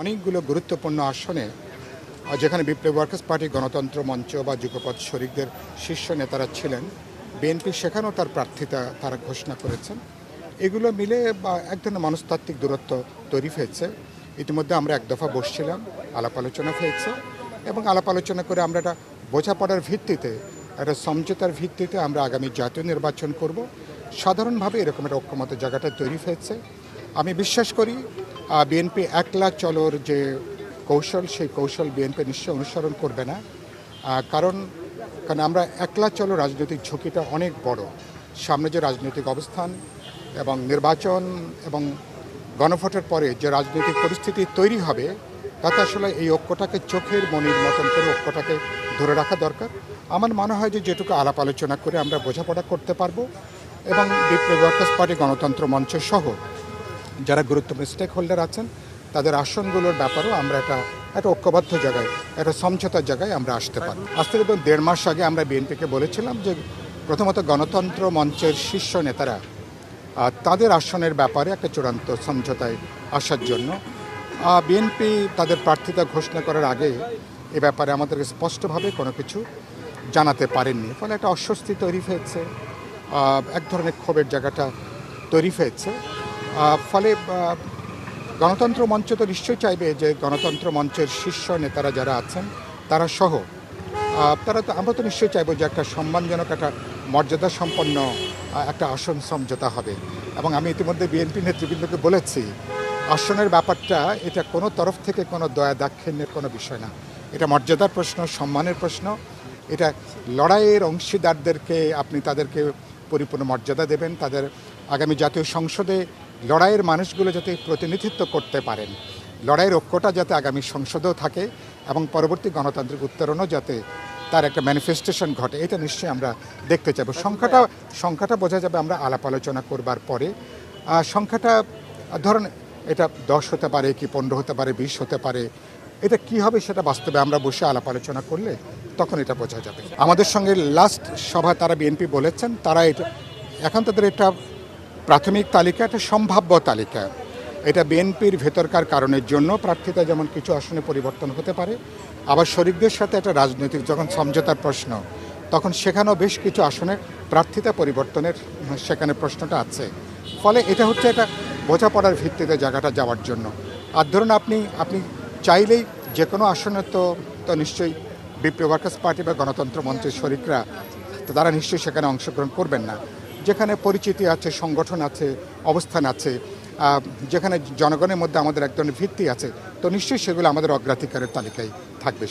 অনেকগুলো গুরুত্বপূর্ণ আসনে যেখানে বিপ্লবী ওয়ার্কার্স পার্টি, গণতন্ত্র মঞ্চ বা যুগপৎ শরিকদের শীর্ষ নেতারা ছিলেন, বিএনপি সেখানেও তার প্রার্থিতা তারা ঘোষণা করেছেন। এগুলো মিলে বা এক ধরনের মনস্তাত্ত্বিক দূরত্ব তৈরি হয়েছে। ইতিমধ্যে আমরা এক দফা বসছিলাম, আলাপ আলোচনা হয়েছে এবং আলাপ আলোচনা করে আমরা একটা বোঝাপড়ার ভিত্তিতে, একটা সমঝোতার ভিত্তিতে আমরা আগামী জাতীয় নির্বাচন করব। সাধারণভাবে এরকম একটা ঐক্যমতের জায়গাটা তৈরি হয়েছে। আমি বিশ্বাস করি বিএনপি একলা চলোর যে কৌশল, সেই কৌশল বিএনপি নিশ্চয় অনুসরণ করবে না। কারণ আমরা একলা চলো রাজনৈতিক ঝুঁকিটা অনেক বড়। সামনে যে রাজনৈতিক অবস্থান এবং নির্বাচন এবং গণভোটের পরে যে রাজনৈতিক পরিস্থিতি তৈরি হবে, তাতে আসলে এই ঐক্যটাকে চোখের মনির মতন করে ঐক্যটাকে ধরে রাখা দরকার। আমার মনে হয় যে যেটুকু আলাপ আলোচনা করে আমরা বোঝাপড়া করতে পারবো এবং বিপ্লবী ওয়ার্কার্স পার্টি, গণতন্ত্র মঞ্চ সহ যারা গুরুত্বপূর্ণ স্টেক হোল্ডার আছেন তাদের আসনগুলোর ব্যাপারেও আমরা একটা ঐক্যবদ্ধ জায়গায়, একটা সমঝোতার জায়গায় আমরা আসতে পারি। আজ থেকে 1.5 মাস আগে আমরা বিএনপিকে বলেছিলাম যে প্রথমত গণতন্ত্র মঞ্চের শীর্ষ নেতারা তাদের আসনের ব্যাপারে একটা চূড়ান্ত সমঝোতায় আসার জন্য। বিএনপি তাদের প্রার্থিতা ঘোষণা করার আগে এ ব্যাপারে আমাদেরকে স্পষ্টভাবে কোনো কিছু জানাতে পারেননি, ফলে একটা অস্বস্তি তৈরি হয়েছে, এক ধরনের ক্ষোভের জায়গাটা তৈরি হয়েছে। ফলে গণতন্ত্র মঞ্চ তো নিশ্চয়ই চাইবে যে গণতন্ত্র মঞ্চের শীর্ষ নেতারা যারা আছেন তারা সহ আমরা তো নিশ্চয়ই চাইবো যে একটা সম্মানজনক, একটা মর্যাদা সম্পন্ন একটা আসন সমঝোতা হবে। এবং আমি ইতিমধ্যে বিএনপি নেতৃবৃন্দকে বলেছি, আসনের ব্যাপারটা এটা কোনো তরফ থেকে কোনো দয়া দাক্ষিণ্যের কোনো বিষয় না। এটা মর্যাদার প্রশ্ন, সম্মানের প্রশ্ন। এটা লড়াইয়ের অংশীদারদেরকে আপনি তাদেরকে পরিপূর্ণ মর্যাদা দেবেন, তাদের আগামী জাতীয় সংসদে লড়াইয়ের মানুষগুলো যাতে প্রতিনিধিত্ব করতে পারেন, লড়াইয়ের ঐক্যটা যাতে আগামী সংসদেও থাকে এবং পরবর্তী গণতান্ত্রিক উত্তরণও যাতে তার একটা ম্যানিফেস্টেশন ঘটে, এটা নিশ্চয়ই আমরা দেখতে চাইব। সংখ্যাটা বোঝা যাবে আমরা আলাপ আলোচনা করবার পরে। সংখ্যাটা ধরুন এটা 10 হতে পারে, কি 15 হতে পারে, 20 হতে পারে। এটা কি হবে সেটা বাস্তবে আমরা বসে আলাপ আলোচনা করলে তখন এটা বোঝা যাবে। আমাদের সঙ্গে লাস্ট সভা তারা বিএনপি বলেছেন তারা এটা এখন তাদের এটা প্রাথমিক তালিকা, একটা সম্ভাব্য তালিকা। এটা বিএনপির ভেতরকার কারণের জন্য প্রার্থিতা যেমন কিছু আসনে পরিবর্তন হতে পারে, আবার শরিকদের সাথে একটা রাজনৈতিক যখন সমঝোতার প্রশ্ন, তখন সেখানেও বেশ কিছু আসনে প্রার্থিতা পরিবর্তনের সেখানে প্রশ্নটা আছে। ফলে এটা হচ্ছে একটা বোঝাপড়ার ভিত্তিতে জায়গাটা যাওয়ার জন্য। আর ধরুন আপনি চাইলেই যে কোনো আসনে তো নিশ্চয়ই বিপ্লবী ওয়ার্কার্স পার্টি বা গণতন্ত্র মঞ্চের শরিকরা তারা নিশ্চয়ই সেখানে অংশগ্রহণ করবেন না। যেখানে পরিচিতি আছে, সংগঠন আছে, অবস্থান আছে, যেখানে জনগণের মধ্যে আমাদের এক ধরনের ভিত্তি আছে, তো নিশ্চয়ই সেগুলো আমাদের অগ্রাধিকারের তালিকায় থাকবে।